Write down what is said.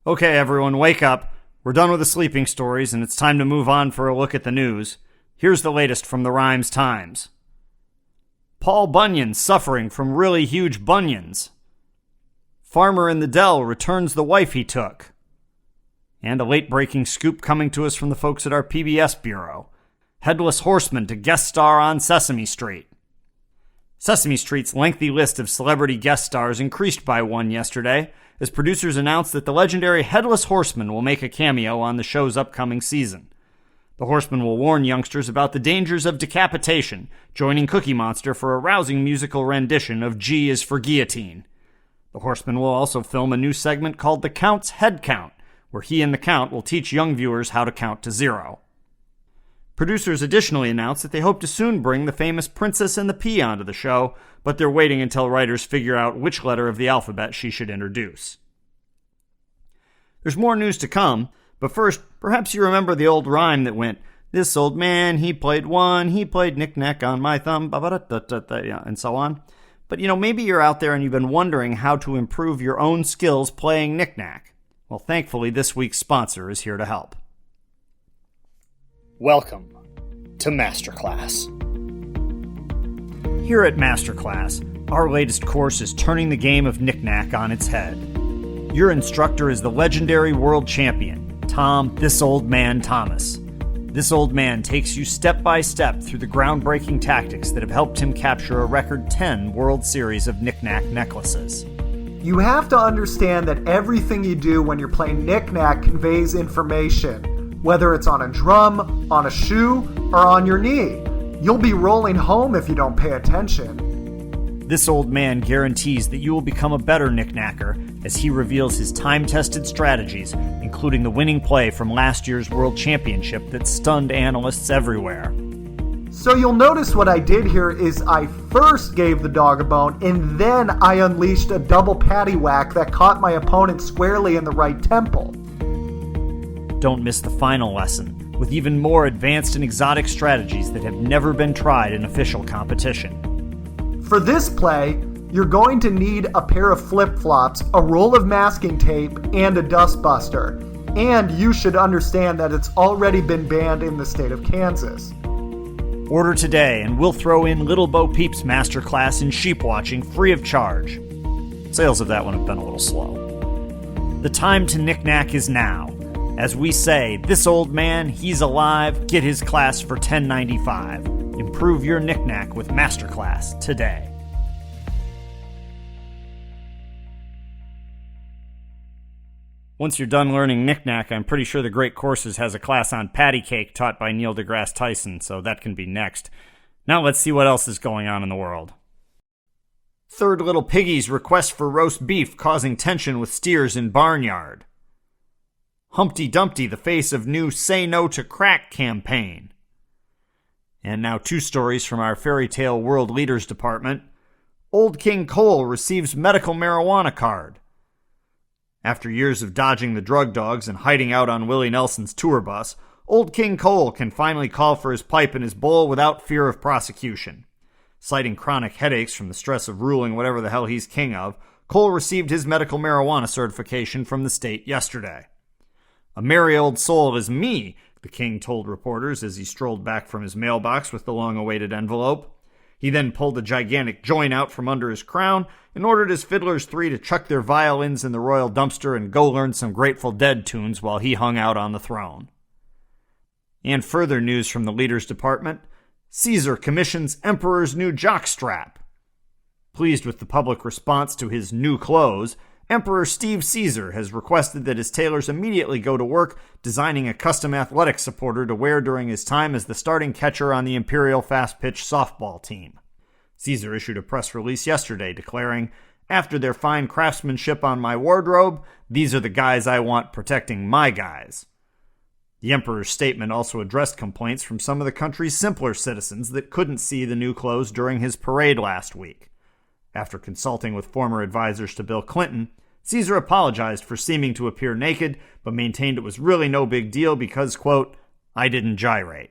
Okay, everyone, wake up. We're done with the sleeping stories, and it's time to move on for a look at the news. Here's the latest from the Rhymes Times. Paul Bunyan suffering from really huge bunions. Farmer in the Dell returns the wife he took. And a late-breaking scoop coming to us from the folks at our PBS Bureau. Headless Horseman to guest star on Sesame Street. Sesame Street's lengthy list of celebrity guest stars increased by one yesterday, as producers announced that the legendary Headless Horseman will make a cameo on the show's upcoming season. The Horseman will warn youngsters about the dangers of decapitation, joining Cookie Monster for a rousing musical rendition of G is for Guillotine. The Horseman will also film a new segment called The Count's Head Count, where he and the Count will teach young viewers how to count to zero. Producers additionally announced that they hope to soon bring the famous Princess and the Pea onto the show, but they're waiting until writers figure out which letter of the alphabet she should introduce. There's more news to come, but first, perhaps you remember the old rhyme that went, "This old man, he played one, he played knick-knack on my thumb, and so on. But maybe you're out there and you've been wondering how to improve your own skills playing knick-knack. Well, thankfully, this week's sponsor is here to help. Welcome to Masterclass. Here at Masterclass, our latest course is turning the game of knick-knack on its head. Your instructor is the legendary world champion, Tom "This Old Man" Thomas. This old man takes you step by step through the groundbreaking tactics that have helped him capture a record 10 World Series of knick-knack necklaces. You have to understand that everything you do when you're playing knick-knack conveys information, whether it's on a drum, on a shoe, or on your knee. You'll be rolling home if you don't pay attention. This old man guarantees that you will become a better knick-knacker as he reveals his time-tested strategies, including the winning play from last year's World Championship that stunned analysts everywhere. So you'll notice what I did here is I first gave the dog a bone, and then I unleashed a double paddywhack that caught my opponent squarely in the right temple. Don't miss the final lesson, with even more advanced and exotic strategies that have never been tried in official competition. For this play, you're going to need a pair of flip-flops, a roll of masking tape, and a dustbuster. And you should understand that it's already been banned in the state of Kansas. Order today and we'll throw in Little Bo Peep's masterclass in sheep watching free of charge. Sales of that one have been a little slow. The time to knick-knack is now. As we say, this old man, he's alive, get his class for $10.95. Improve your knick-knack with Masterclass today. Once you're done learning knick-knack, I'm pretty sure the Great Courses has a class on patty cake taught by Neil deGrasse Tyson, so that can be next. Now let's see what else is going on in the world. Third Little Piggy's request for roast beef causing tension with steers in barnyard. Humpty Dumpty, the face of new Say No to Crack campaign. And now two stories from our Fairy Tale World Leaders Department. Old King Cole receives medical marijuana card. After years of dodging the drug dogs and hiding out on Willie Nelson's tour bus, Old King Cole can finally call for his pipe and his bowl without fear of prosecution. Citing chronic headaches from the stress of ruling whatever the hell he's king of, Cole received his medical marijuana certification from the state yesterday. "A merry old soul is me," the king told reporters as he strolled back from his mailbox with the long-awaited envelope. He then pulled a gigantic joint out from under his crown and ordered his fiddlers 3 to chuck their violins in the royal dumpster and go learn some Grateful Dead tunes while he hung out on the throne. And further news from the Leaders Department, Caesar commissions Emperor's new jockstrap. Pleased with the public response to his new clothes, Emperor Steve Caesar has requested that his tailors immediately go to work designing a custom athletic supporter to wear during his time as the starting catcher on the Imperial fast-pitch softball team. Caesar issued a press release yesterday declaring, "After their fine craftsmanship on my wardrobe, these are the guys I want protecting my guys." The Emperor's statement also addressed complaints from some of the country's simpler citizens that couldn't see the new clothes during his parade last week. After consulting with former advisors to Bill Clinton, Caesar apologized for seeming to appear naked, but maintained it was really no big deal because, quote, "I didn't gyrate."